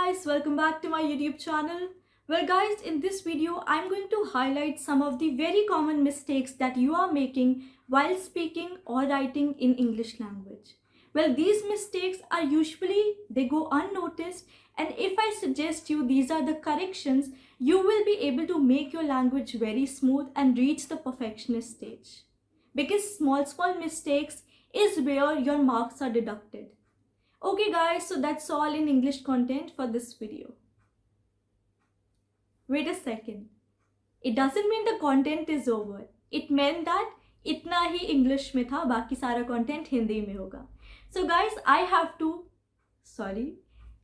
guys, welcome back to my YouTube channel. Well guys, in this video I'm going to highlight some of the very common mistakes that you are making while speaking or writing in English language. Well, these mistakes are usually they go unnoticed, and if I suggest you these are the corrections, you will be able to make your language very smooth and reach the perfectionist stage. Because small mistakes is where your marks are deducted. Okay guys, so that's all in English content for this video. Wait a second. It doesn't mean the content is over. It meant that इतना ही English में था, बाकी सारा content Hindi में होगा. So guys, I have to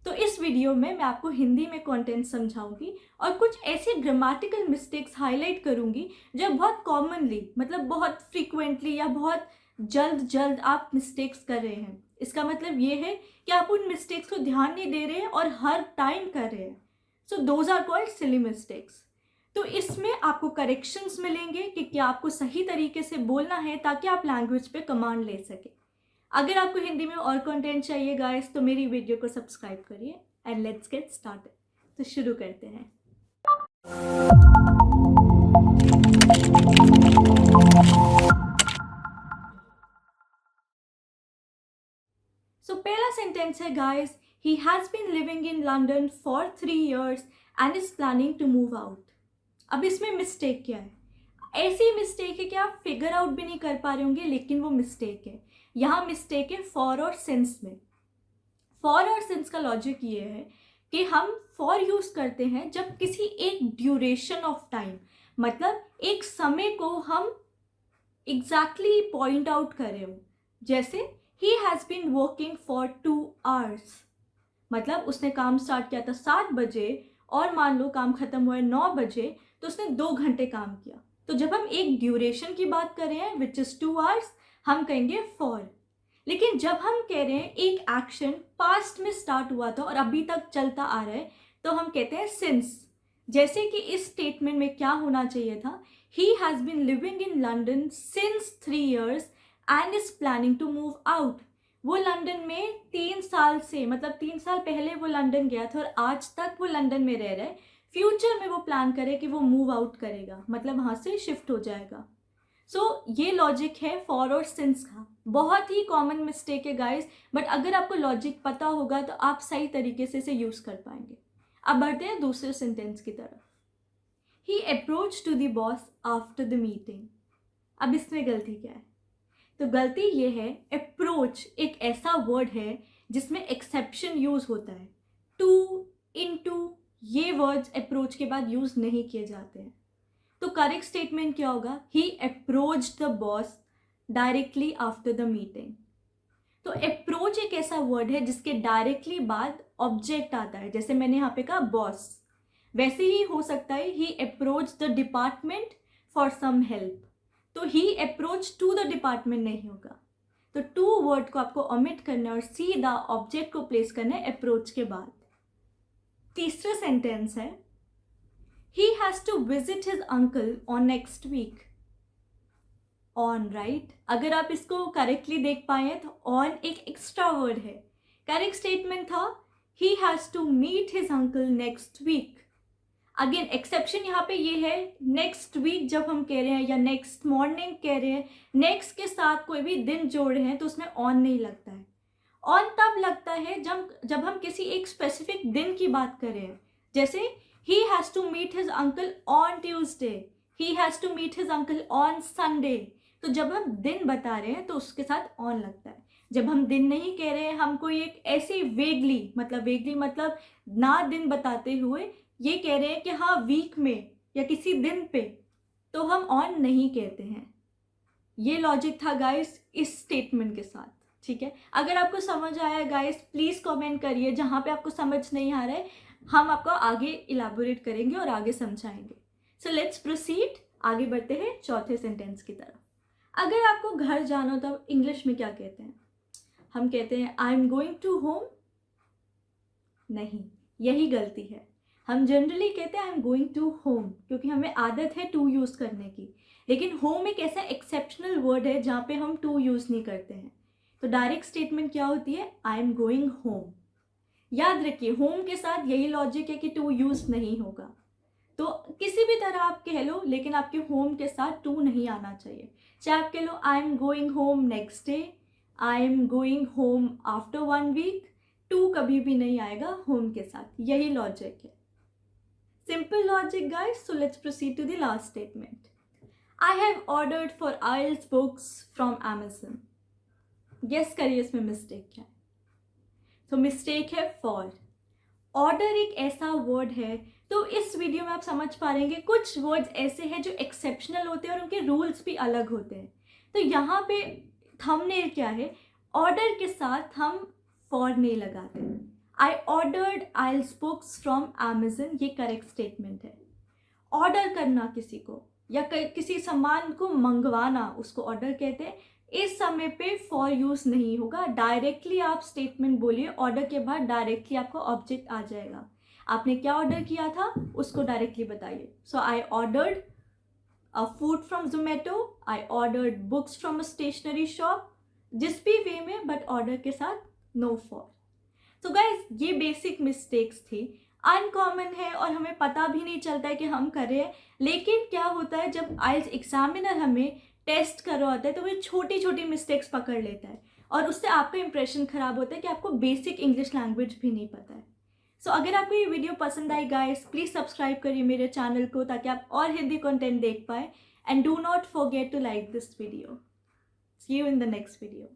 तो इस video में मैं आपको हिंदी में कंटेंट समझाऊंगी और कुछ ऐसी ग्रामेटिकल मिस्टेक्स हाईलाइट करूंगी जो बहुत कॉमनली मतलब बहुत फ्रीक्वेंटली या बहुत जल्द आप मिस्टेक्स कर रहे हैं. इसका मतलब ये है कि आप उन मिस्टेक्स को ध्यान नहीं दे रहे हैं और हर टाइम कर रहे हैं. So those are called silly mistakes. तो इसमें आपको करेक्शंस मिलेंगे कि क्या आपको सही तरीके से बोलना है ताकि आप लैंग्वेज पे कमांड ले सके. अगर आपको हिंदी में और कंटेंट चाहिए गाइस तो मेरी वीडियो को सब्सक्राइब करिए एंड लेट्स गेट स्टार्टेड. तो शुरू करते हैं. So पहला सेंटेंस है guys, he has been living in London for 3 years and is planning to move out. अब इसमें मिस्टेक क्या है? ऐसी मिस्टेक है कि आप फिगर आउट भी नहीं कर पा रहे होंगे, लेकिन वो मिस्टेक है. यहाँ मिस्टेक है फॉर और सिंस में. फॉर और सिंस का लॉजिक ये है कि हम फॉर यूज़ करते हैं जब किसी एक ड्यूरेशन ऑफ टाइम मतलब एक समय को हम एग्जैक्टली पॉइंट आउट कर रहे हो. जैसे he has been working for 2 hours. मतलब उसने काम स्टार्ट किया था 7 बजे और मान लो काम खत्म हुआ है 9 बजे, तो उसने 2 घंटे काम किया. तो जब हम एक ड्यूरेशन की बात कर रहे हैं विच इज़ 2 hours, हम कहेंगे फॉर. लेकिन जब हम कह रहे हैं एक एक्शन पास्ट में स्टार्ट हुआ था और अभी तक चलता आ रहा है, तो हम कहते हैं सिंस. जैसे कि इस स्टेटमेंट में क्या होना चाहिए था, he has been living in London since 3 years and is planning to move out. वो लंदन में 3 साल से मतलब 3 साल पहले वो लंदन गया था और आज तक वो लंदन में रह रहा है. फ्यूचर में वो प्लान करे कि वो मूव आउट करेगा, मतलब वहाँ से शिफ्ट हो जाएगा. सो ये लॉजिक है फॉर और सिंस का. बहुत ही कॉमन मिस्टेक है गाइस, बट अगर आपको लॉजिक पता होगा तो आप सही तरीके से इसे यूज़ कर पाएंगे. अब बढ़ते हैं दूसरे सेंटेंस की तरफ. He approach to the boss after the meeting. अब इसमें गलती क्या है? तो गलती ये है, अप्रोच एक ऐसा वर्ड है जिसमें एक्सेप्शन यूज़ होता है. टू, इनटू ये वर्ड्स अप्रोच के बाद यूज़ नहीं किए जाते हैं. तो करेक्ट स्टेटमेंट क्या होगा? He approached the boss directly after the meeting. तो अप्रोच एक ऐसा वर्ड है जिसके डायरेक्टली बाद ऑब्जेक्ट आता है. जैसे मैंने यहाँ पे कहा बॉस, वैसे ही हो सकता है he approach the department for some help. तो he approach to the department नहीं होगा. तो टू वर्ड को आपको ओमिट करना है और सीधा ऑब्जेक्ट को प्लेस करना है अप्रोच के बाद. तीसरा सेंटेंस है he has to visit his uncle on next week. On, right? अगर आप इसको करेक्टली देख पाए तो ऑन एक एक्स्ट्रा वर्ड है. करेक्ट स्टेटमेंट था he has to meet his uncle next week. Again exception यहाँ पे ये है, नेक्स्ट वीक जब हम कह रहे हैं या नेक्स्ट मॉर्निंग कह रहे हैं, नेक्स्ट के साथ कोई भी दिन जोड़ रहे हैं तो उसमें ऑन नहीं लगता है. ऑन तब लगता है जब हम किसी एक स्पेसिफिक दिन की बात कर रहे हैं. जैसे he has to meet his uncle on Tuesday, he has to meet his uncle on Sunday. तो जब हम दिन बता रहे हैं तो उसके साथ ऑन लगता है. जब हम दिन नहीं कह रहे हैं, हम कोई एक ऐसी वेगली मतलब ना दिन बताते हुए ये कह रहे हैं कि हाँ वीक में या किसी दिन पे, तो हम ऑन नहीं कहते हैं. ये लॉजिक था गाइस इस स्टेटमेंट के साथ. ठीक है, अगर आपको समझ आया गाइस प्लीज़ कमेंट करिए. जहाँ पे आपको समझ नहीं आ रहा है हम आपको आगे इलाबोरेट करेंगे और आगे समझाएंगे. सो लेट्स प्रोसीड. आगे बढ़ते हैं चौथे सेंटेंस की तरफ. अगर आपको घर जाना हो तो इंग्लिश में क्या कहते हैं? हम कहते हैं I am going to home. नहीं, यही गलती है. हम जनरली कहते हैं I am going to home क्योंकि हमें आदत है टू यूज़ करने की. लेकिन होम एक ऐसा एक्सेप्शनल वर्ड है जहाँ पे हम टू यूज़ नहीं करते हैं. तो डायरेक्ट स्टेटमेंट क्या होती है? आई एम गोइंग होम. याद रखिए होम के साथ यही लॉजिक है कि टू यूज़ नहीं होगा, तो किसी भी तरह आप कह लो लेकिन आपके होम के साथ टू नहीं आना चाहिए। चाहे आप कह लो I am going home next day, I am going home after 1 week, टू कभी भी नहीं आएगा होम के साथ, यही लॉजिक है। Simple logic guys, so let's proceed to the last statement. I have ordered for isles books from Amazon। Guess करिए इसमें मिस्टेक क्या है। तो मिस्टेक है फॉर। ऑर्डर एक ऐसा वर्ड है, तो इस वीडियो में आप समझ पा रहेंगे कुछ वर्ड्स ऐसे हैं जो एक्सेप्शनल होते हैं और उनके रूल्स भी अलग होते हैं। तो यहाँ पे थंबनेल क्या है, ऑर्डर के साथ हम फॉर नहीं लगाते। I ordered isles books from Amazon, ये करेक्ट स्टेटमेंट है। ऑर्डर करना किसी को या किसी सामान को मंगवाना, उसको ऑर्डर कहते हैं। इस समय पे फॉर यूज़ नहीं होगा, डायरेक्टली आप स्टेटमेंट बोलिए, ऑर्डर के बाद डायरेक्टली आपको ऑब्जेक्ट आ जाएगा। आपने क्या ऑर्डर किया था उसको डायरेक्टली बताइए। So I ordered a food from Zomato, I ordered books from a stationery shop, जिस भी वे में, बट ऑर्डर के साथ नो फॉर। तो गाइज ये बेसिक मिस्टेक्स थी, अनकॉमन है और हमें पता भी नहीं चलता है कि हम कर रहे हैं। लेकिन क्या होता है जब आइल्स एग्जामिनर हमें टेस्ट कर रहा होता है तो वो छोटी छोटी मिस्टेक्स पकड़ लेता है और उससे आपका इंप्रेशन खराब होता है कि आपको बेसिक इंग्लिश लैंग्वेज भी नहीं पता है। सो अगर आपको ये वीडियो पसंद आई गाइस, प्लीज़ सब्सक्राइब करिए मेरे चैनल को ताकि आप और हिंदी कंटेंट देख पाए, and do not forget to like this video. See you in the next video.